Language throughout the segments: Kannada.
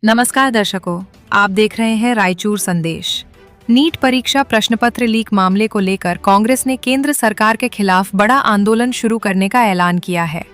नमस्कार दर्शकों, आप देख रहे हैं रायचूर संदेश। नीट परीक्षा प्रश्न पत्र लीक मामले को लेकर कांग्रेस ने केंद्र सरकार के खिलाफ बड़ा आंदोलन शुरू करने का ऐलान किया है।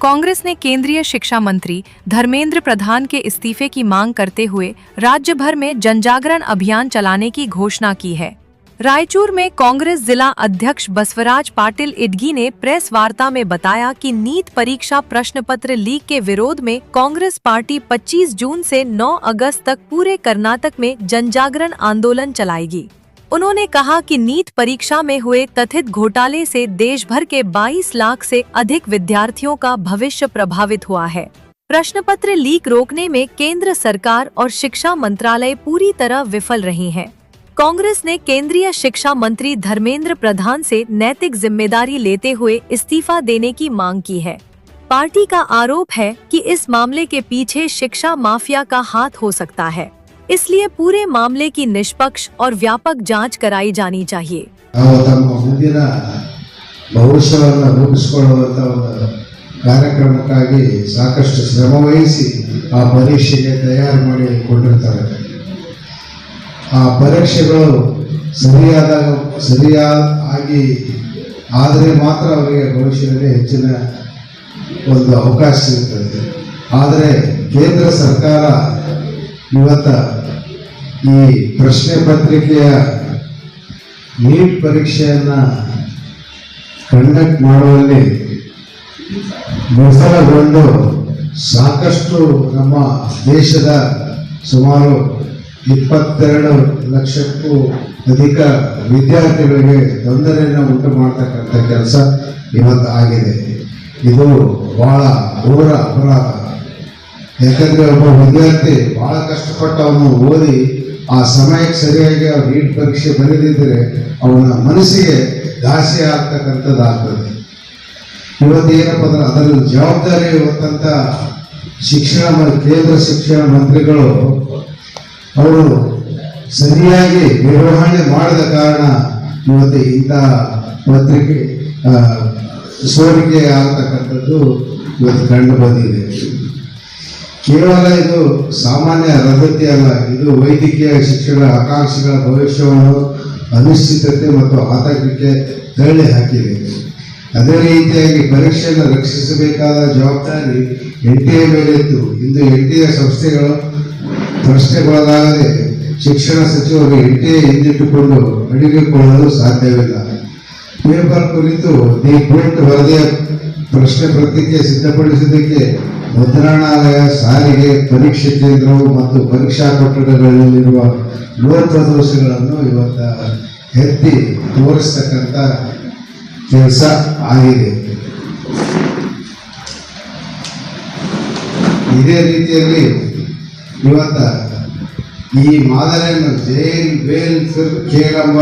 कांग्रेस ने केंद्रीय शिक्षा मंत्री धर्मेंद्र प्रधान के इस्तीफे की मांग करते हुए राज्य भर में जनजागरण अभियान चलाने की घोषणा की है। रायचूर में कांग्रेस जिला अध्यक्ष बसवराज पाटिल इडगी ने प्रेस वार्ता में बताया कि नीट परीक्षा प्रश्न पत्र लीक के विरोध में कांग्रेस पार्टी 25 जून से 9 अगस्त तक पूरे कर्नाटक में जनजागरण आंदोलन चलाएगी। उन्होंने कहा कि नीट परीक्षा में हुए कथित घोटाले से देश भर के 22 लाख से अधिक विद्यार्थियों का भविष्य प्रभावित हुआ है। प्रश्न पत्र लीक रोकने में केंद्र सरकार और शिक्षा मंत्रालय पूरी तरह विफल रही हैं। कांग्रेस ने केंद्रीय शिक्षा मंत्री धर्मेंद्र प्रधान से नैतिक जिम्मेदारी लेते हुए इस्तीफा देने की मांग की है। पार्टी का आरोप है कि इस मामले के पीछे शिक्षा माफिया का हाथ हो सकता है, इसलिए पूरे मामले की निष्पक्ष और व्यापक जांच कराई जानी चाहिए। ಕಾರ್ಯಕ್ರಮಕ್ಕಾಗಿ ಸಾಕಷ್ಟು ಶ್ರಮ ವಹಿಸಿ ಆ ಪರೀಕ್ಷೆಗೆ ತಯಾರು ಮಾಡಿಕೊಂಡಿರ್ತಾರೆ. ಆ ಪರೀಕ್ಷೆಗಳು ಸರಿಯಾಗಿ ಆದರೆ ಮಾತ್ರ ಅವರಿಗೆ ಭವಿಷ್ಯದಲ್ಲಿ ಹೆಚ್ಚಿನ ಒಂದು ಅವಕಾಶ ಸಿಗುತ್ತದೆ. ಆದರೆ ಕೇಂದ್ರ ಸರ್ಕಾರ ಇವತ್ತು ಈ ಪ್ರಶ್ನೆ ಪತ್ರಿಕೆಯ ನೀಟ್ ಪರೀಕ್ಷೆಯನ್ನು ಕಂಡಕ್ಟ್ ಮಾಡುವಲ್ಲಿ ವಿಫಲಗೊಂಡು ಸಾಕಷ್ಟು ನಮ್ಮ ದೇಶದ ಸುಮಾರು 22 ಲಕ್ಷಕ್ಕೂ ಅಧಿಕ ವಿದ್ಯಾರ್ಥಿಗಳಿಗೆ ತೊಂದರೆಯನ್ನು ಉಂಟು ಮಾಡತಕ್ಕಂಥ ಕೆಲಸ ಇವತ್ತು ಆಗಿದೆ. ಇದು ಬಹಳ ಘೋರ ಅಪರಾಧ. ಯಾಕಂದರೆ ಒಬ್ಬ ವಿದ್ಯಾರ್ಥಿ ಬಹಳ ಕಷ್ಟಪಟ್ಟು ಅವನು ಓದಿ ಆ ಸಮಯಕ್ಕೆ ಸರಿಯಾಗಿ ಅವ್ರು ನೀಟ್ ಪರೀಕ್ಷೆ ಬರೆದಿದ್ದರೆ ಅವನ ಮನಸ್ಸಿಗೆ ದಾಸಿ ಆಗ್ತಕ್ಕಂಥದ್ದಾಗ್ತದೆ. ಇವತ್ತೇನಪ್ಪ ಅಂದ್ರೆ ಅದರ ಜವಾಬ್ದಾರಿ ಹೊತ್ತಂತ ಕೇಂದ್ರ ಶಿಕ್ಷಣ ಮಂತ್ರಿಗಳು ಅವರು ಸರಿಯಾಗಿ ನಿರ್ವಹಣೆ ಮಾಡದ ಕಾರಣ ಇವತ್ತು ಇಂಥ ಪತ್ರಿಕೆ ಸೋರಿಕೆ ಆಗ್ತಕ್ಕಂಥದ್ದು ಇವತ್ತು ಕಂಡು ಬಂದಿದೆ. ಕೇವಲ ಇದು ಸಾಮಾನ್ಯ ರದ್ದತಿ ಅಲ್ಲ, ಇದು ವೈದ್ಯಕೀಯ ಶಿಕ್ಷಣ ಆಕಾಂಕ್ಷಿಗಳ ಭವಿಷ್ಯವನ್ನು ಅನಿಶ್ಚಿತತೆ ಮತ್ತು ಆತಂಕಕ್ಕೆ ತಳ್ಳಿ ಹಾಕಿದೆ. ಅದೇ ರೀತಿಯಾಗಿ ಪರೀಕ್ಷೆಯನ್ನು ರಕ್ಷಿಸಬೇಕಾದ ಜವಾಬ್ದಾರಿ NTA ಮೇಲಿತ್ತು. ಇಂದು NTA ಸಂಸ್ಥೆಗಳು ಪ್ರಶ್ನೆಗೊಳಗಾಗದೆ ಶಿಕ್ಷಣ ಸಚಿವರು NTA ಹಿಂದಿಟ್ಟುಕೊಂಡು ಅಡಿಗೆಕೊಳ್ಳಲು ಸಾಧ್ಯವಿಲ್ಲ. ಪೇಪರ್ ಕುರಿತು ದಿ ಪ್ರಿಂಟ್ ವರದಿಯ ಪ್ರಶ್ನೆ ಪತ್ರಿಕೆ ಸಿದ್ಧಪಡಿಸುವುದಕ್ಕೆ ಮುದ್ರಣಾಲಯ, ಸಾರಿಗೆ, ಪರೀಕ್ಷೆ ಕೇಂದ್ರವು ಮತ್ತು ಪರೀಕ್ಷಾ ಕೊಠಡಿಗಳಲ್ಲಿರುವ ಲೋಪದೋಷಗಳನ್ನು ಇವತ್ತು ಎತ್ತಿ ತೋರಿಸ್ತಕ್ಕಂಥ ಕೆಲಸ ಆಗಿದೆ. ಇದೇ ರೀತಿಯಲ್ಲಿ ಇವತ್ತ ಈ ಮಾದರಿಯನ್ನು ಜೈಲ್ ಬೇಲ್ ಫಿರ್ ಖೇಲ್ ಎಂಬ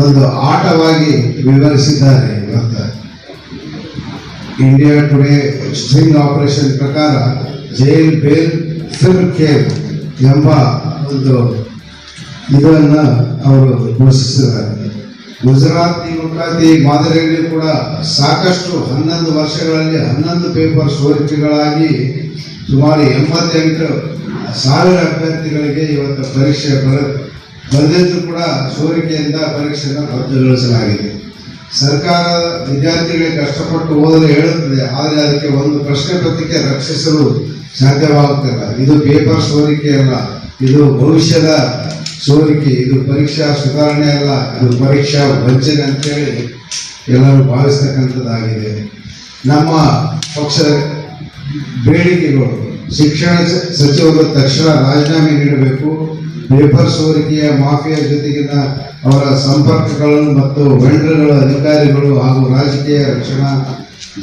ಒಂದು ಆಟವಾಗಿ ವಿವರಿಸಿದ್ದಾರೆ. ಇವತ್ತ ಇಂಡಿಯಾ ಟುಡೇ ಸ್ಟ್ರಿಂಗ್ ಆಪರೇಷನ್ ಪ್ರಕಾರ ಜೈಲ್ ಬೇಲ್ ಫಿರ್ ಖೇಲ್ ಎಂಬ ಒಂದು ಇದನ್ನು ಅವರು ಘೋಷಿಸಿದ್ದಾರೆ. ಗುಜರಾತ್ ಯುವಕಾತಿ ಮಾದರಿಯಲ್ಲಿ ಕೂಡ ಸಾಕಷ್ಟು 11 ವರ್ಷಗಳಲ್ಲಿ 11 ಪೇಪರ್ ಸೋರಿಕೆಗಳಾಗಿ ಸುಮಾರು 88,000 ಅಭ್ಯರ್ಥಿಗಳಿಗೆ ಇವತ್ತು ಪರೀಕ್ಷೆ ಬರೆದಿದ್ದು ಕೂಡ ಸೋರಿಕೆಯಿಂದ ಪರೀಕ್ಷೆಯನ್ನು ರದ್ದುಗೊಳಿಸಲಾಗಿದೆ. ಸರ್ಕಾರ ವಿದ್ಯಾರ್ಥಿಗಳಿಗೆ ಕಷ್ಟಪಟ್ಟು ಓದಲು ಹೇಳುತ್ತದೆ, ಆದರೆ ಅದಕ್ಕೆ ಒಂದು ಪ್ರಶ್ನೆ ಪತ್ರಿಕೆ ರಕ್ಷಿಸಲು ಸಾಧ್ಯವಾಗುತ್ತಿಲ್ಲ. ಇದು ಪೇಪರ್ ಸೋರಿಕೆ ಅಲ್ಲ, ಇದು ಭವಿಷ್ಯದ ಸೋರಿಕೆ. ಇದು ಪರೀಕ್ಷಾ ಸುಧಾರಣೆ ಅಲ್ಲ, ಇದು ಪರೀಕ್ಷಾ ವಂಚನೆ ಅಂತೇಳಿ ಎಲ್ಲರೂ ಭಾವಿಸ್ತಕ್ಕಂಥದ್ದಾಗಿದೆ. ನಮ್ಮ ಪಕ್ಷದ ಬೇಡಿಕೆಗಳು ಶಿಕ್ಷಣ ಸಚಿವರು ತಕ್ಷಣ ರಾಜೀನಾಮೆ ನೀಡಬೇಕು. ಪೇಪರ್ ಸೋರಿಕೆಯ ಮಾಫಿಯಾ ಜೊತೆಗಿನ ಅವರ ಸಂಪರ್ಕಗಳನ್ನು ಮತ್ತು ವೆಂಡರ್ಗಳ ಅಧಿಕಾರಿಗಳು ಹಾಗೂ ರಾಜಕೀಯ ರಕ್ಷಣಾ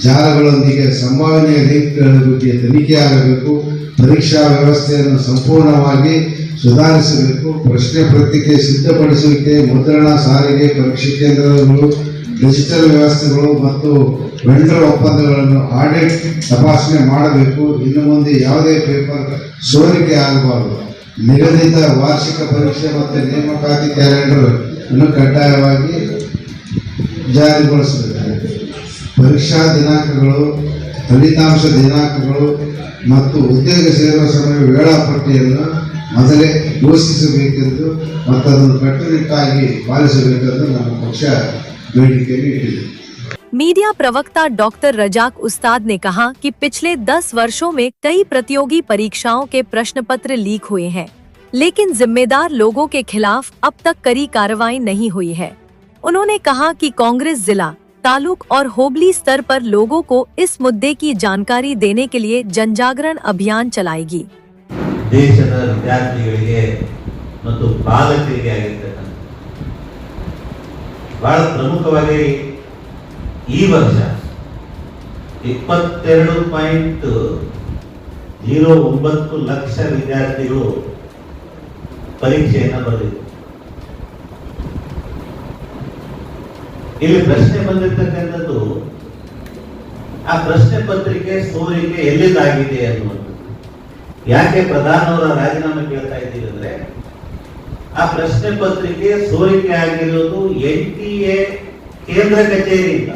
ಜಾಲಗಳೊಂದಿಗೆ ಸಂಭಾವನೆಯ ಲಿಂಕ್ಗಳ ಬಗ್ಗೆ ತನಿಖೆಯಾಗಬೇಕು. ಪರೀಕ್ಷಾ ವ್ಯವಸ್ಥೆಯನ್ನು ಸಂಪೂರ್ಣವಾಗಿ ಸುಧಾರಿಸಬೇಕು. ಪ್ರಶ್ನೆ ಪತ್ರಿಕೆ ಸಿದ್ಧಪಡಿಸುವಿಕೆ, ಮುದ್ರಣ, ಸಾರಿಗೆ, ಪರೀಕ್ಷೆ ಕೇಂದ್ರಗಳು, ಡಿಜಿಟಲ್ ವ್ಯವಸ್ಥೆಗಳು ಮತ್ತು ವೆಂಡರ್ ಒಪ್ಪಂದಗಳನ್ನು ಆಡಿಟ್ ತಪಾಸಣೆ ಮಾಡಬೇಕು. ಇನ್ನು ಮುಂದೆ ಯಾವುದೇ ಪೇಪರ್ ಸೋರಿಕೆ ಆಗಬಾರದು. ನಿಗದಿತ ವಾರ್ಷಿಕ ಪರೀಕ್ಷೆ ಮತ್ತು ನೇಮಕಾತಿ ಕ್ಯಾಲೆಂಡರ್ ಅನ್ನು ಕಡ್ಡಾಯವಾಗಿ ಜಾರಿಗೊಳಿಸಬೇಕು. ಪರೀಕ್ಷಾ ದಿನಾಂಕಗಳು ಫಲಿತಾಂಶ ದಿನಾಂಕಗಳು ಮತ್ತು ಉದ್ಯೋಗ ಸೇರುವ ಸಮಯ ವೇಳಾಪಟ್ಟಿಯನ್ನು ಮೊದಲೇ ಘೋಷಿಸಬೇಕೆಂದು ಮತ್ತು ಅದನ್ನು ಕಟ್ಟುನಿಟ್ಟಾಗಿ ಪಾಲಿಸಬೇಕೆಂದು ನಮ್ಮ ಪಕ್ಷ ಬೇಡಿಕೆಯನ್ನು ಇಟ್ಟಿದೆ. मीडिया प्रवक्ता डॉक्टर रजाक उस्ताद ने कहा कि पिछले 10 वर्षों में कई प्रतियोगी परीक्षाओं के प्रश्न पत्र लीक हुए हैं, लेकिन जिम्मेदार लोगों के खिलाफ अब तक कड़ी कार्रवाई नहीं हुई है। उन्होंने कहा कि कांग्रेस जिला, तालुक और होबली स्तर पर लोगों को इस मुद्दे की जानकारी देने के लिए जनजागरण अभियान चलाएगी। ದೇಶದ ವಿದ್ಯಾರ್ಥಿಗಳಿಗೆ ಮತ್ತು ಪಾಲಕರಿಗೆ ಆಗಿರ್ತಕ್ಕಂಥ ಬಹಳ ಪ್ರಮುಖವಾಗಿ ಈ ವರ್ಷ 22.09 ಲಕ್ಷ ವಿದ್ಯಾರ್ಥಿಗಳು ಪರೀಕ್ಷೆಯನ್ನು ಬರೆದಿದ್ದಾರೆ. ಇಲ್ಲಿ ಪ್ರಶ್ನೆ ಬಂದಿರತಕ್ಕಂಥದ್ದು ಆ ಪ್ರಶ್ನೆ ಪತ್ರಿಕೆ ಸೋರಿಕೆ ಎಲ್ಲಿದ್ದಾಗಿದೆ ಅನ್ನುವಂಥದ್ದು. ಯಾಕೆ ಪ್ರಧಾನವರ ರಾಜೀನಾಮೆ ಕೇಳ್ತಾ ಇದ್ದೀವಿ ಅಂದ್ರೆ ಆ ಪ್ರಶ್ನೆ ಪತ್ರಿಕೆ ಸೋರಿಕೆ ಆಗಿರೋದು NTA ಕೇಂದ್ರ ಕಚೇರಿಯಿಂದ,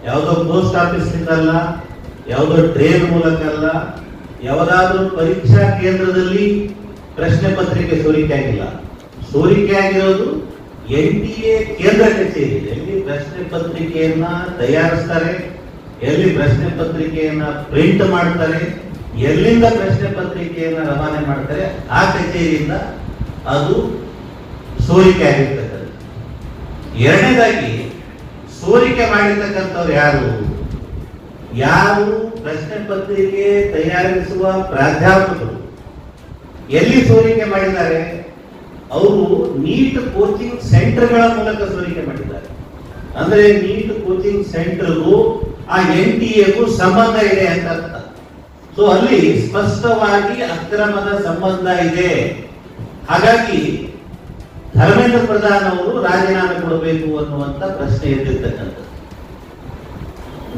ಯಾವುದೋ ಪೋಸ್ಟ್ ಆಫೀಸ್ ಅಲ್ಲ, ಯಾವುದೋ ಟ್ರೇನ್ ಮೂಲಕ ಅಲ್ಲ, ಯಾವುದಾದ್ರೂ ಪರೀಕ್ಷಾ ಕೇಂದ್ರದಲ್ಲಿ ಪ್ರಶ್ನೆ ಪತ್ರಿಕೆ ಸೋರಿಕೆ ಆಗಿಲ್ಲ. ಸೋರಿಕೆ ಆಗಿರೋದು NTA ಕೇಂದ್ರ ಕಚೇರಿ, ಎಲ್ಲಿ ಪ್ರಶ್ನೆ ಪತ್ರಿಕೆಯನ್ನ ತಯಾರಿಸ್ತಾರೆ, ಎಲ್ಲಿ ಪ್ರಶ್ನೆ ಪತ್ರಿಕೆಯನ್ನ ಪ್ರಿಂಟ್ ಮಾಡ್ತಾರೆ, ಎಲ್ಲಿಂದ ಪ್ರಶ್ನೆ ಪತ್ರಿಕೆಯನ್ನ ರವಾನೆ ಮಾಡ್ತಾರೆ, ಆ ಕಚೇರಿಯಿಂದ ಅದು ಸೋರಿಕೆ ಆಗಿರ್ತಕ್ಕಂಥ. ಎರಡನೇದಾಗಿ ಸೋರಿಕೆ ಮಾಡಿರ್ತಕ್ಕಂಥವ್ರು ಯಾರು ಪ್ರಶ್ನೆ ಪತ್ರಿಕೆ ತಯಾರಿಸುವ ಪ್ರಾಧ್ಯಾಪಕರು ಎಲ್ಲಿ ಸೋರಿಕೆ ಮಾಡಿದ್ದಾರೆ, ಅವರು ನೀಟ್ ಕೋಚಿಂಗ್ ಸೆಂಟರ್ಗಳ ಮೂಲಕ ಸೋರಿಕೆ ಮಾಡಿದ್ದಾರೆ. ಅಂದ್ರೆ ನೀಟ್ ಕೋಚಿಂಗ್ ಸೆಂಟರ್ಗೂ ಆ NTA ಸಂಬಂಧ ಇದೆ ಅಂತ ಅರ್ಥ. ಸೊ ಅಲ್ಲಿ ಸ್ಪಷ್ಟವಾಗಿ ಅಕ್ರಮದ ಸಂಬಂಧ ಇದೆ. ಹಾಗಾಗಿ ಧರ್ಮೇಂದ್ರ ಪ್ರಧಾನ್ ಅವರು ರಾಜೀನಾಮೆ ಕೊಡಬೇಕು ಅನ್ನುವಂತ ಪ್ರಶ್ನೆ ಎದ್ದಿರ್ತಕ್ಕಂಥದ್ದು.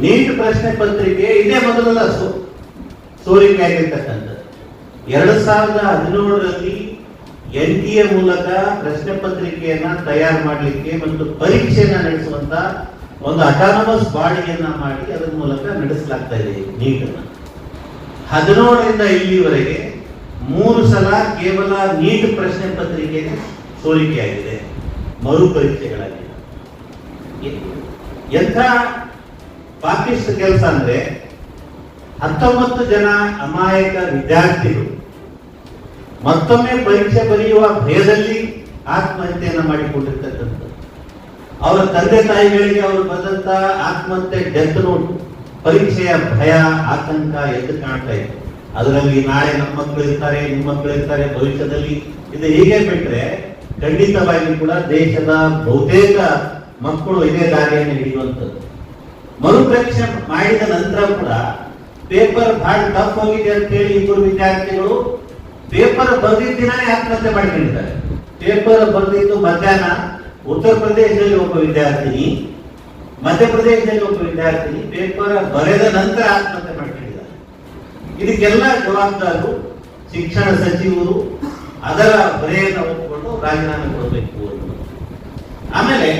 ನೀಟ್ ಪ್ರಶ್ನೆ ಪತ್ರಿಕೆ ಇದೇ ಮೊದಲ ಸೋರಿಕೆ ಆಗಿರ್ತಕ್ಕಂಥದ್ದು. 2017ರಲ್ಲಿ NTA ಮೂಲಕ ಪ್ರಶ್ನೆ ಪತ್ರಿಕೆಯನ್ನ ತಯಾರು ಮಾಡಲಿಕ್ಕೆ ಮತ್ತು ಪರೀಕ್ಷೆಯನ್ನ ನಡೆಸುವಂತ ಒಂದು ಅಟಾನಮಸ್ ಬಾಡಿಯನ್ನ ಮಾಡಿ ಅದರ ಮೂಲಕ ನಡೆಸಲಾಗ್ತಾ ಇದೆ ನೀಟ್ ಅನ್ನ. 17ರಿಂದ ಇಲ್ಲಿವರೆಗೆ 3 ಸಲ ಕೇವಲ ನೀಟ್ ಪ್ರಶ್ನೆ ಪತ್ರಿಕೆ ಸೋರಿಕೆಯಾಗಿದೆ, ಮರು ಪರೀಕ್ಷೆಗಳಾಗಿದೆ. ಎಂಥ ಪಾಪಿಷ್ಟ ಕೆಲಸ ಅಂದ್ರೆ 19 ಜನ ಅಮಾಯಕ ವಿದ್ಯಾರ್ಥಿಗಳು ಮತ್ತೊಮ್ಮೆ ಪರೀಕ್ಷೆ ಬರೆಯುವ ಭಯದಲ್ಲಿ ಆತ್ಮಹತ್ಯೆಯನ್ನ ಮಾಡಿಕೊಂಡಿರ್ತಕ್ಕಂಥದ್ದು. ಅವರ ತಂದೆ ತಾಯಿಗಳಿಗೆ ಅವರು ಬಂದಂತ ಆತ್ಮಹತ್ಯೆ ಡೆತ್ ನೋಟ್, ಪರೀಕ್ಷೆಯ ಭಯ, ಆತಂಕ ಎದ್ದು ಕಾಣ್ತಾ ಇದೆ. ಅದರಲ್ಲಿ ನಾಳೆ ನಮ್ಮ ಮಕ್ಕಳು ಇರ್ತಾರೆ, ನಿಮ್ಮ ಮಕ್ಕಳು ಇರ್ತಾರೆ, ಭವಿಷ್ಯದಲ್ಲಿ ಇದು ಹೀಗೆ ಬಿಟ್ರೆ ಖಂಡಿತವಾಗಿ ಕೂಡ ದೇಶದ ಬಹುತೇಕ ಮಕ್ಕಳು ಇದೇ ದಾರಿಯನ್ನು ಹಿಡಿಯುವಂಥದ್ದು. ಮರುಪರೀಕ್ಷೆ ಮಾಡಿದ ನಂತರ ಕೂಡ ಪೇಪರ್ ಬಹಳ ಟಫ್ ಹೋಗಿದೆ ಅಂತ ಹೇಳಿ 2 ವಿದ್ಯಾರ್ಥಿಗಳು ಪೇಪರ್ ಬರೆದಿದ್ದ ದಿನಾನೇ ಆತ್ಮಹತ್ಯೆ ಮಾಡಿಕೊಂಡಿದ್ದಾರೆ. ಪೇಪರ್ ಬರೆದಿದ್ದು ಮಧ್ಯಾಹ್ನ ಉತ್ತರ ಪ್ರದೇಶದಲ್ಲಿ ಒಬ್ಬ ವಿದ್ಯಾರ್ಥಿನಿ, ಮಧ್ಯಪ್ರದೇಶದಲ್ಲಿ ಒಬ್ಬ ವಿದ್ಯಾರ್ಥಿನಿ ಪೇಪರ್ ಬರೆದ ನಂತರ ಆತ್ಮಹತ್ಯೆ ಮಾಡಿಕೊಂಡಿದ್ದಾರೆ. ಇದಕ್ಕೆಲ್ಲ ಜವಾಬ್ದಾರರು ಶಿಕ್ಷಣ ಸಚಿವರು ಅದರ ಹೊರೆಯನ್ನು ಒಪ್ಪಿಕೊಂಡು ರಾಜೀನಾಮೆ ಕೊಡಬೇಕು ಅನ್ನೋದು. ಆಮೇಲೆ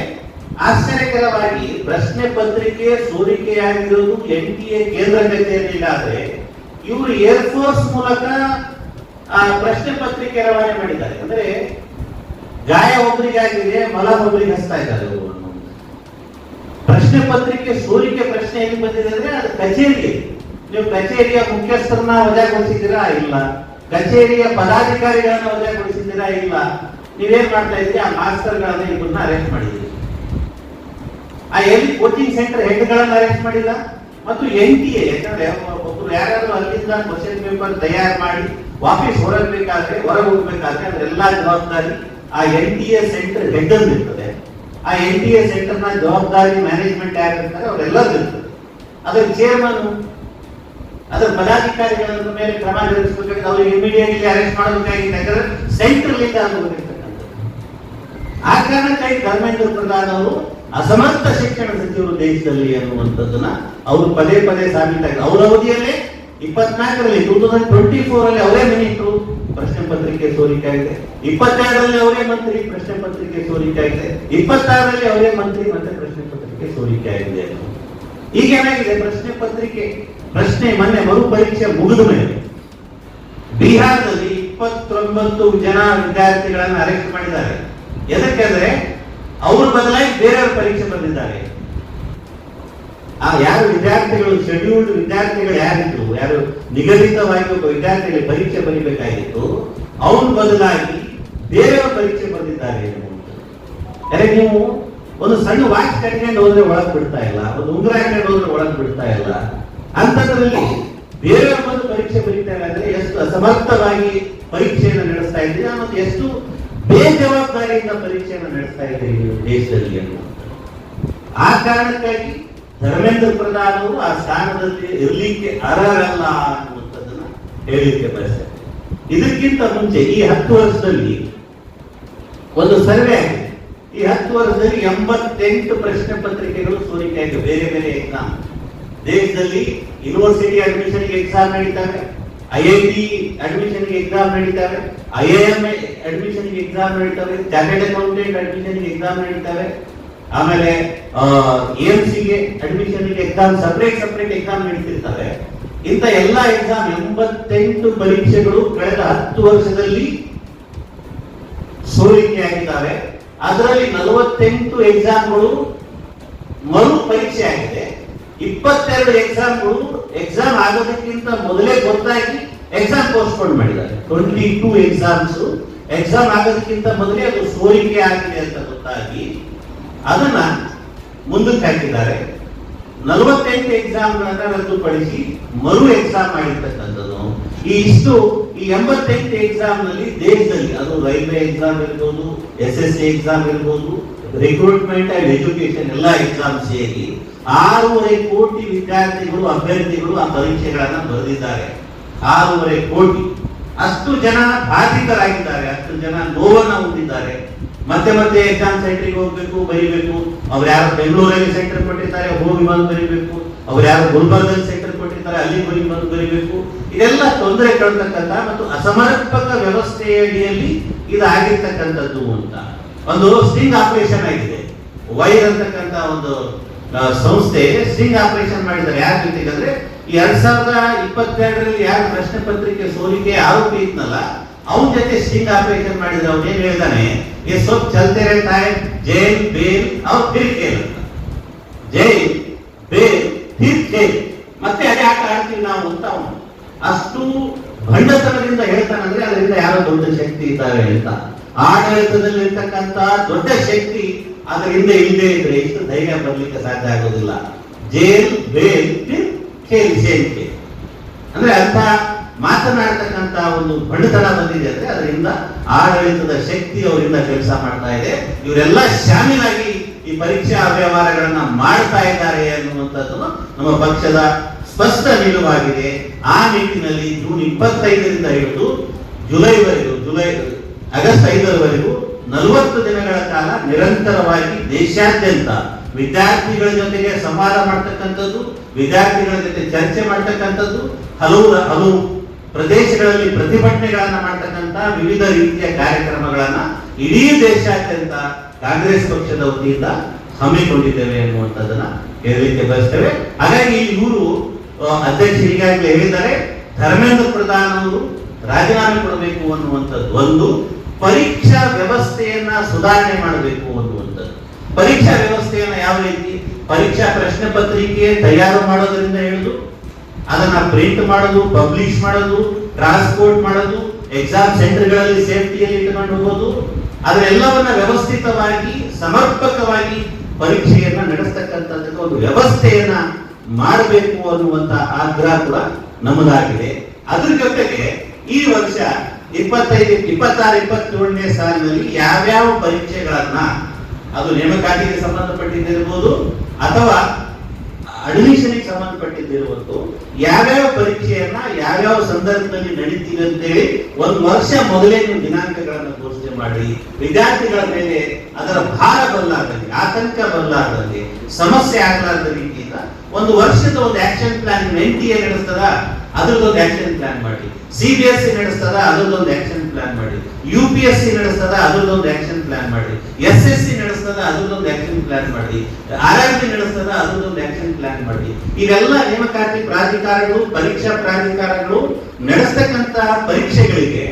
ಆಶ್ಚರ್ಯಕರವಾಗಿ ಪ್ರಶ್ನೆ ಪತ್ರಿಕೆ ಸೋರಿಕೆಯಾಗಿರೋದು NTA ಕೇಂದ್ರ ಕಚೇರಿಯಲ್ಲಾದ್ರೆ ಇವರು ಏರ್ಫೋರ್ಸ್ ಮೂಲಕ ಆ ಪ್ರಶ್ನೆ ಪತ್ರಿಕೆ ರವಾನೆ ಮಾಡಿದ್ದಾರೆ. ಅಂದ್ರೆ ಗಾಯ ಒಬ್ಬರಿಗೆ ಆಗಿದೆ, ಮಲ ಒಬ್ಬರಿಗೆ ಹಚ್ತಾ ಇದ್ದಾರೆ. ಪ್ರಶ್ನೆ ಪತ್ರಿಕೆ ಸೋರಿಕೆ ಪ್ರಶ್ನೆ ಎಲ್ಲಿ ಬಂದಿದೆ ಅಂದ್ರೆ ಅದು ಕಚೇರಿಗೆ. ನೀವು ಕಚೇರಿಯ ಮುಖ್ಯಸ್ಥರನ್ನ ವಜಾಗೊಳಿಸಿದ್ದೀರಾ? ಇಲ್ಲ. ಕಚೇರಿಯ ಪದಾಧಿಕಾರಿಗಳನ್ನ ವಜಾಗೊಳಿಸಿದ್ದೀರಾ? ಇಲ್ಲ. ನೀವೇನ್ ಮಾಡ್ತಾ ಇದ್ದೀರಿ? ಆ ಮಾಸ್ಟರ್ಗಳನ್ನ ಇಬ್ಬರನ್ನ ಅರೆಸ್ಟ್ ಮಾಡಿದ್ದೀರಿ. ಆ ಎಲ್ಲಿ ಕೋಚಿಂಗ್ ಸೆಂಟರ್ ಹೆಡ್ಗಳನ್ನ ಅರೆಸ್ಟ್ ಮಾಡಿಲ್ಲ. ಮತ್ತು NTA, ಯಾಕಂದ್ರೆ ಒಬ್ಬರು ಯಾರಾದ್ರೂ ಅಲ್ಲಿಂದ ಕ್ವಶನ್ ಪೇಪರ್ ತಯಾರು ಮಾಡಿ ವಾಪಸ್ ಹೊರಗೆ ಹೋಗ್ಬೇಕಾದ್ರೆ ಅದರೆಲ್ಲಾ ಜವಾಬ್ದಾರಿ ಆ NTA ಸೆಂಟರ್ ಹೆಡ್ ಅಂತ ಇರ್ತದೆ. ಆ NTA ಸೆಂಟರ್ ನ ಜವಾಬ್ದಾರಿ ಮ್ಯಾನೇಜ್ಮೆಂಟ್ ಯಾರಿರ್ತಾರೆ ಅವರೆಲ್ಲರೂ ಇರ್ತದೆ. ಅದರ ಚೇರ್ಮನ್, ಅದರ ಪದಾಧಿಕಾರಿಗಳ ಮೇಲೆ ಕ್ರಮ ಜರುಗಿಸಬೇಕಾದ್ರೆ ಅವ್ರಿಗೆ ಇಮಿಡಿಯೇಟ್ಲಿ ಅರೆಸ್ಟ್ ಮಾಡಬೇಕಾಗಿತ್ತು. ಯಾಕಂದ್ರೆ ಸೆಂಟ್ರಲ್ ಇಂದ ಆಗಬೇಕಿರ್ತಕ್ಕಂಥದ್ದು. ಆ ಕಾರಣಕ್ಕಾಗಿ ಧರ್ಮೇಂದ್ರ ಪ್ರಧಾನ್ ಅವರು ಅಸಮರ್ಥ ಶಿಕ್ಷಣ ಸಚಿವರು ದೇಶದಲ್ಲಿ ಅನ್ನುವಂಥದ್ದನ್ನ ಅವರು ಪದೇ ಪದೇ ಸಾಬೀತಾಗಿದೆ. ಅವರ ಅವಧಿಯಲ್ಲೇ 24ರಲ್ಲಿ 2024 ಅವರೇ ಮಿನಿಸ್ಟ್ರು, ಪ್ರಶ್ನೆ ಪತ್ರಿಕೆ ಸೋರಿಕೆ ಆಗಿದೆ. 22ರಲ್ಲಿ ಅವರೇ ಮಂತ್ರಿ, ಪ್ರಶ್ನೆ ಪತ್ರಿಕೆ ಸೋರಿಕೆ ಆಗಿದೆ. 26ರಲ್ಲಿ ಅವರೇ ಮಂತ್ರಿ, ಮತ್ತೆ ಪ್ರಶ್ನೆ ಪತ್ರಿಕೆ ಸೋರಿಕೆ ಆಗಿದೆ. ಈಗೇನಾಗಿದೆ? ಪ್ರಶ್ನೆ ಪತ್ರಿಕೆ ಪ್ರಶ್ನೆ ಮೊನ್ನೆ ಮರುಪರೀಕ್ಷೆ ಮುಗಿದ ಮೇಲೆ ಬಿಹಾರದಲ್ಲಿ 29 ಜನ ವಿದ್ಯಾರ್ಥಿಗಳನ್ನು ಅರೆಸ್ಟ್ ಮಾಡಿದ್ದಾರೆ. ಎದಕ್ಕೆಂದ್ರೆ ಅವ್ರ ಬದಲಾಗಿ ಬೇರೆಯವ್ರ ಪರೀಕ್ಷೆ ಬರೆದಿದ್ದಾರೆ. ಆ ಯಾರು ವಿದ್ಯಾರ್ಥಿಗಳು ಶೆಡ್ಯೂಲ್ಡ್ ವಿದ್ಯಾರ್ಥಿಗಳು ಯಾರಿದ್ರು, ಯಾರು ನಿಗದಿತವಾಗಿ ಒಬ್ಬ ವಿದ್ಯಾರ್ಥಿಗಳಿಗೆ ಪರೀಕ್ಷೆ ಬರೀಬೇಕಾಗಿತ್ತು, ಅವ್ರ ಬದಲಾಗಿ ಬೇರೆಯವ್ರ ಪರೀಕ್ಷೆ ಬರೆದಿದ್ದಾರೆ. ಯಾಕೆ ನೀವು ಒಂದು ಸಣ್ಣ ವಾಚ್ ಕಟ್ಕೊಂಡು ಹೋದ್ರೆ ಒಳಗ್ ಬಿಡ್ತಾ ಇಲ್ಲ, ಒಂದು ಉಂಗುರ ಹಾಕೊಂಡು ಹೋದ್ರೆ ಒಳಗ್ ಬಿಡ್ತಾ ಇಲ್ಲ. ಅಂತದ್ರಲ್ಲಿ ಬೇರೆಯವ್ರ ಬಂದು ಪರೀಕ್ಷೆ ಬರೀತಾ ಇಲ್ಲ ಅಂದ್ರೆ ಎಷ್ಟು ಅಸಮರ್ಥವಾಗಿ ಪರೀಕ್ಷೆಯನ್ನು ನಡೆಸ್ತಾ ಇದ್ದೀರಾ ಮತ್ತು ಎಷ್ಟು ಬೇಜವಾಬ್ದಾರಿಯಿಂದ ಪರೀಕ್ಷೆಯನ್ನು ನಡೆಸ್ತಾ ಇದ್ದೀರಿ ನೀವು ದೇಶದಲ್ಲಿ ಅನ್ನುವಂಥದ್ದು. ಆ ಕಾರಣಕ್ಕಾಗಿ ಧರ್ಮೇಂದ್ರ ಪ್ರಧಾನ್ ಅವರು ಆ ಸ್ಥಾನದಲ್ಲಿ ಇರಲಿಕ್ಕೆ ಅರ್ಹರಲ್ಲ ಅನ್ನುವಂಥದ್ದನ್ನ ಹೇಳಲಿಕ್ಕೆ ಬಯಸ್ತಾರೆ. ಇದಕ್ಕಿಂತ ಮುಂಚೆ ಈ 10 ವರ್ಷದಲ್ಲಿ ಒಂದು ಸರ್ವೆ ಆಗಿದೆ. ಈ 10 ವರ್ಷದಲ್ಲಿ 88 ಪ್ರಶ್ನೆ ಪತ್ರಿಕೆಗಳು ಸೋರಿಕೆಯಾಗಿ ಬೇರೆ ಬೇರೆ ಎಕ್ಸಾಮ್ ದೇಶದಲ್ಲಿ ಯೂನಿವರ್ಸಿಟಿ ಅಡ್ಮಿಷನ್ ಎಕ್ಸಾಮ್ ನಡೀತಾರೆ, IIT ಅಡ್ಮಿಷನ್ ಎಕ್ಸಾಮ್ ನಡೀತಾರೆ, IIM ಅಡ್ಮಿಷನ್ ಎಕ್ಸಾಮ್ ನಡೀತವೆ, ಚಾರ್ಟೆಡ್ ಅಕೌಂಟೆಂಟ್ ಅಡ್ಮಿಷನ್ ಎಕ್ಸಾಮ್ ನಡೀತವೆ, ಆಮೇಲೆ AMC ಗೆ ಅಡ್ಮಿಷನ್ ಎಕ್ಸಾಮ್ ಸಪರೇಟ್ ಎಕ್ಸಾಮ್ ನಡೀತಿರ್ತವೆ. ಇಂಥ ಎಲ್ಲ ಎಕ್ಸಾಮ್ 88 ಪರೀಕ್ಷೆಗಳು ಕಳೆದ 10 ವರ್ಷದಲ್ಲಿ ಸೋರಿಕೆಯಾಗಿದ್ದಾವೆ. ಅದರಲ್ಲಿ 48 ಎಕ್ಸಾಮ್ಗಳು ಮರು ಪರೀಕ್ಷೆ ಆಗಿದೆ. 22 ಎಕ್ಸಾಮ್ಗಳು ಎಕ್ಸಾಮ್ ಆಗೋದಕ್ಕಿಂತ ಮೊದಲೇ ಗೊತ್ತಾಗಿ ಎಕ್ಸಾಮ್ ಪೋಸ್ಟ್ಪೋನ್ ಮಾಡಿದ್ದಾರೆ. 22 ಎಕ್ಸಾಮ್ಸ್ ಎಕ್ಸಾಮ್ ಆಗೋದಕ್ಕಿಂತ ಮೊದಲೇ ಅದು ಸೋರಿಕೆ ಆಗಿದೆ ಅಂತ ಗೊತ್ತಾಗಿ ಅದನ್ನ ಮುಂದಕ್ಕೆ ಹಾಕಿದ್ದಾರೆ. 48 ಎಕ್ಸಾಮ್ಗಳನ್ನ ರದ್ದುಪಡಿಸಿ ಮರು ಎಕ್ಸಾಮ್ ಮಾಡಿರ್ತಕ್ಕಂಥದ್ದು. ಈ 88 ಎಕ್ಸಾಮ್ ನಲ್ಲಿ ದೇಶದಲ್ಲಿ ಅದು ರೈಲ್ವೆ ಎಕ್ಸಾಮ್ ಇರ್ಬೋದು, SSC ಎಕ್ಸಾಮ್ ಇರ್ಬೋದು, ರಿಕ್ರೂಟ್ಮೆಂಟ್ ಅಂಡ್ ಎಜುಕೇಶನ್ ಎಲ್ಲ ಎಕ್ಸಾಮ್ ಸೇರಿ 6.5 ಕೋಟಿ ವಿದ್ಯಾರ್ಥಿಗಳು ಅಭ್ಯರ್ಥಿಗಳು ಆ ಪರೀಕ್ಷೆಗಳನ್ನ ಬರೆದಿದ್ದಾರೆ. 6.5 ಕೋಟಿ. ಅಷ್ಟು ಜನ ಬಾಧಿತರಾಗಿದ್ದಾರೆ, ಅಷ್ಟು ಜನ ನೋವನ್ನು ಹೊಂದಿದ್ದಾರೆ. ಮತ್ತೆ ಮತ್ತೆ ಎಕ್ಸಾಮ್ ಸೆಂಟರ್ಗೆ ಹೋಗ್ಬೇಕು, ಬರೀಬೇಕು. ಅವ್ರು ಯಾರು ಬೆಂಗಳೂರಲ್ಲಿ ಸೆಂಟರ್ ಕೊಟ್ಟಿರ್ತಾರೆ ಹೋಗಿ ಬಂದು ಬರೀಬೇಕು, ಅವ್ರು ಯಾರು ಗುಲ್ಬರ್ಗದಲ್ಲಿ ಸೆಂಟರ್ ಕೊಟ್ಟಿರ್ತಾರೆ ಅಲ್ಲಿ ಹೋಗಿ ಬಂದು ಬರೀಬೇಕು. ಇದೆಲ್ಲ ತೊಂದರೆ ಕೊಡ್ತಕ್ಕಂಥ ಮತ್ತು ಅಸಮರ್ಪಕ ವ್ಯವಸ್ಥೆಯ ಅಡಿಯಲ್ಲಿ ಇದಾಗಿರ್ತಕ್ಕಂಥದ್ದು ಅಂತ ಒಂದು ಸ್ಟಿಂಗ್ ಆಪರೇಷನ್ ಆಗಿದೆ. ವೈರ್ ಅಂತಕ್ಕಂಥ ಒಂದು ಸಂಸ್ಥೆ ಸ್ಟಿಂಗ್ ಆಪರೇಷನ್ ಮಾಡಿದ್ದಾರೆ. ಯಾರ ಜೊತೆಗೆ ಅಂದ್ರೆ ಈ 2022ರಲ್ಲಿ ಯಾರು ಪ್ರಶ್ನೆ ಪತ್ರಿಕೆ ಸೋರಿಕೆ ಆರೋಪಿ ಇದ್ನಲ್ಲ ಅವನ ಜೊತೆ ಸ್ಟಿಂಗ್ ಆಪರೇಷನ್ ಮಾಡಿದ್ರೆ ಅವ್ನು ಏನ್ ಹೇಳ್ತಾನೆ, ये सब चलते रहता है, जेल बेल और फिर खेल, जेल बेल फिर खेल, ಮತ್ತೆ ಅದೇ ಆಟ ಆಡ್ತೀವಿ ನಾವು ಅಂತ ಅವನು ಅಷ್ಟು ಭಂಡತನದಿಂದ ಹೇಳ್ತಾನಂದ್ರೆ ಅದರಿಂದ ಯಾರೋ ದೊಡ್ಡ ಶಕ್ತಿ ಇದ್ದಾವೆ ಅಂತ. ಆಡಳಿತದಲ್ಲಿ ಇರ್ತಕ್ಕಂಥ ದೊಡ್ಡ ಶಕ್ತಿ ಅದರ ಹಿಂದೆ ಇಲ್ಲದೆ ಇದ್ರೆ ಇಷ್ಟು ಧೈರ್ಯ ಬರ್ಲಿಕ್ಕೆ ಸಾಧ್ಯ ಆಗೋದಿಲ್ಲ. ಜೇಲ್ ಬೇಲ್ ಫಿರ್ ಖೇಲ್ ಜೇಲ್ ಖೇಲ್ ಅಂದ್ರೆ ಅಂತ ಮಾತನಾಡ್ತಕ್ಕಂಥ ಒಂದು ಬಂಡತನ ಬಂದಿದೆ ಅಂದ್ರೆ ಅದರಿಂದ ಆಡಳಿತದ ಶಕ್ತಿ ಅವರಿಂದ ಕೆಲಸ ಮಾಡ್ತಾ ಇದೆ. ಇವರೆಲ್ಲ ಶಾಮೀಲಾಗಿ ಈ ಪರೀಕ್ಷಾ ಅವ್ಯವಹಾರಗಳನ್ನ ಮಾಡ್ತಾ ಇದ್ದಾರೆ ಅನ್ನುವಂಥದ್ದು ನಮ್ಮ ಪಕ್ಷದ ಸ್ಪಷ್ಟ ನಿಲುವಾಗಿದೆ. ಆ ನಿಟ್ಟಿನಲ್ಲಿ ಜೂನ್ 25ರಿಂದ ಹಿಡಿದು ಆಗಸ್ಟ್ 5ರವರೆಗೂ 40 ದಿನಗಳ ಕಾಲ ನಿರಂತರವಾಗಿ ದೇಶಾದ್ಯಂತ ವಿದ್ಯಾರ್ಥಿಗಳ ಜೊತೆಗೆ ಸಂವಾದ ಮಾಡ್ತಕ್ಕಂಥದ್ದು, ವಿದ್ಯಾರ್ಥಿಗಳ ಜೊತೆ ಚರ್ಚೆ ಮಾಡ್ತಕ್ಕಂಥದ್ದು, ಹಲವು ಪ್ರದೇಶಗಳಲ್ಲಿ ಪ್ರತಿಭಟನೆಗಳನ್ನ ಮಾಡ್ತಕ್ಕಂಥ ವಿವಿಧ ರೀತಿಯ ಕಾರ್ಯಕ್ರಮಗಳನ್ನ ಇಡೀ ದೇಶಾದ್ಯಂತ ಕಾಂಗ್ರೆಸ್ ಪಕ್ಷದ ವತಿಯಿಂದ ಹಮ್ಮಿಕೊಂಡಿದ್ದೇವೆ ಅನ್ನುವಂಥದ್ದನ್ನ ಹೇಳಲಿಕ್ಕೆ ಬಯಸ್ತೇವೆ. ಹಾಗಾಗಿ ಇವರು ಅಧ್ಯಕ್ಷರು ಈಗಾಗಲೇ ಹೇಳಿದ್ದಾರೆ, ಧರ್ಮೇಂದ್ರ ಪ್ರಧಾನ್ ಅವರು ರಾಜೀನಾಮೆ ಕೊಡಬೇಕು ಅನ್ನುವಂಥದ್ದು ಒಂದು, ಪರೀಕ್ಷಾ ವ್ಯವಸ್ಥೆಯನ್ನ ಸುಧಾರಣೆ ಮಾಡಬೇಕು ಅನ್ನುವಂಥದ್ದು. ಪರೀಕ್ಷಾ ವ್ಯವಸ್ಥೆಯನ್ನ ಯಾವ ರೀತಿ, ಪರೀಕ್ಷಾ ಪ್ರಶ್ನೆ ಪತ್ರಿಕೆ ತಯಾರು ಮಾಡೋದ್ರಿಂದ ಹಿಡಿದು ಅದನ್ನ ಪ್ರಿಂಟ್ ಮಾಡೋದು, ಪಬ್ಲಿಷ್ ಮಾಡೋದು, ಟ್ರಾನ್ಸ್ಪೋರ್ಟ್ ಮಾಡೋದು, ಎಕ್ಸಾಮ್ ಸೆಂಟರ್ಗಳಲ್ಲಿ ಸೇಫ್ಟಿಯಲ್ಲಿ ಇಟ್ಕೊಂಡು ಹೋಗೋದು, ಅದನ್ನೆಲ್ಲವನ್ನ ವ್ಯವಸ್ಥಿತವಾಗಿ ಸಮರ್ಪಕವಾಗಿ ಪರೀಕ್ಷೆಯನ್ನ ನಡೆಸ್ತಕ್ಕಂಥದ್ದಕ್ಕೆ ಒಂದು ವ್ಯವಸ್ಥೆಯನ್ನ ಮಾಡಬೇಕು ಅನ್ನುವಂತ ಆಗ್ರಹ ಕೂಡ ನಮ್ಮದಾಗಿದೆ. ಅದ್ರ ಜೊತೆಗೆ ಈ ವರ್ಷ 26-27ನೇ ಸಾಲಿನಲ್ಲಿ ಯಾವ್ಯಾವ ಪರೀಕ್ಷೆಗಳನ್ನ ಅದು ನೇಮಕಾತಿಗೆ ಸಂಬಂಧಪಟ್ಟಿದ್ದಿರಬಹುದು ಅಥವಾ ಅಡ್ಮಿಷನ್ಗೆ ಸಂಬಂಧಪಟ್ಟಿದ್ದಿರುವುದು ಯಾವ್ಯಾವ ಪರೀಕ್ಷೆಯನ್ನ ಯಾವ್ಯಾವ ಸಂದರ್ಭದಲ್ಲಿ ನಡೀತೀವಿ ಅಂತೇಳಿ ಒಂದು ವರ್ಷ ಮೊದಲೇ ನೀವು ದಿನಾಂಕಗಳನ್ನು ಘೋಷಣೆ ಮಾಡಿ ವಿದ್ಯಾರ್ಥಿಗಳ ಮೇಲೆ ಅದರ ಭಾರ ಬರಲಾರದಂಗೆ, ಆತಂಕ ಬರಲಾರದಂಗೆ, ಸಮಸ್ಯೆ ಆಗಲಾರದ ರೀತಿಯಿಂದ ಒಂದು ವರ್ಷದ ಒಂದು ಆಕ್ಷನ್ ಪ್ಲಾನ್ NTA ನಡೆಸ್ತದ ಅದ್ರದ್ದೊಂದು ಆಕ್ಷನ್ ಪ್ಲಾನ್ ಮಾಡಿ, CBSE ನಡೆಸ್ತದ ಅದ್ರದ್ದೊಂದು ಆಕ್ಷನ್ ಪ್ಲಾನ್ ಮಾಡಿ, UPSC ನಡೆಸ್ತದ ಅದರದೊಂದು ಆಕ್ಷನ್ ಪ್ಲಾನ್ ಮಾಡಿ, SSC ನಡೆಸ್ತದ ಅದರದೊಂದು ಆಕ್ಷನ್ ಪ್ಲಾನ್ ಮಾಡಿ, RRB ನಡೆಸ್ತದ ಅದರದೊಂದು ಆಕ್ಷನ್ ಪ್ಲಾನ್ ಮಾಡಿ. ಇವೆಲ್ಲ ನೇಮಕಾತಿ ಪ್ರಾಧಿಕಾರಗಳು, ಪರೀಕ್ಷಾ ಪ್ರಾಧಿಕಾರಗಳು ನಡೆಸ್ತಕ್ಕಂತ ಪರೀಕ್ಷೆಗಳಿಗೆ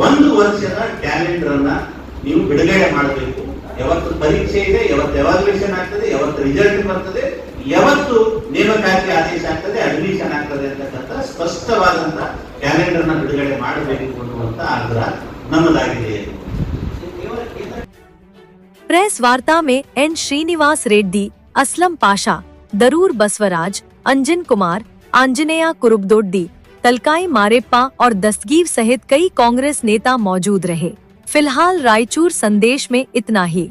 1 ವರ್ಷದ ಕ್ಯಾಲೆಂಡರ್ ಅನ್ನ ನೀವು ಬಿಡುಗಡೆ ಮಾಡಬೇಕು. ಯಾವತ್ತು ಪರೀಕ್ಷೆ ಇದೆ, ಯಾವತ್ತು ಎವಾಲ್ಯೂಯೇಷನ್ ಆಗ್ತದೆ, ಯಾವತ್ತು ರಿಸಲ್ಟ್ ಬರ್ತದೆ, ಯಾವತ್ತು ನೇಮಕಾತಿ ಆದೇಶ ಆಗ್ತದೆ, ಅಡ್ಮಿಷನ್ ಆಗ್ತದೆ ಅಂತಕ್ಕಂಥ ಸ್ಪಷ್ಟವಾದಂತ ಕ್ಯಾಲೆಂಡರ್ ನ ಬಿಡುಗಡೆ ಮಾಡಬೇಕು ಅನ್ನುವಂತ ಆಗ್ರಹ ನಮ್ಮದಾಗಿದೆ. प्रेस वार्ता में एन श्रीनिवास रेड्डी, असलम पाशा, दरूर बसवराज, अंजन कुमार, आंजनेया कुरुबदोड्डी, तलकाई मारेप्पा और दस्तगीर सहित कई कांग्रेस नेता मौजूद रहे. फिलहाल रायचूर संदेश में इतना ही.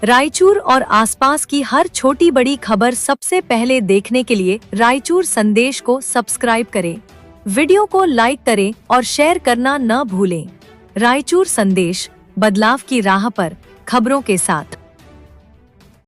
रायचूर और आसपास की हर छोटी बड़ी खबर सबसे पहले देखने के लिए रायचूर संदेश को सब्सक्राइब करें. वीडियो को लाइक करें और शेयर करना न भूलें. रायचूर संदेश, बदलाव की राह पर खबरों के साथ.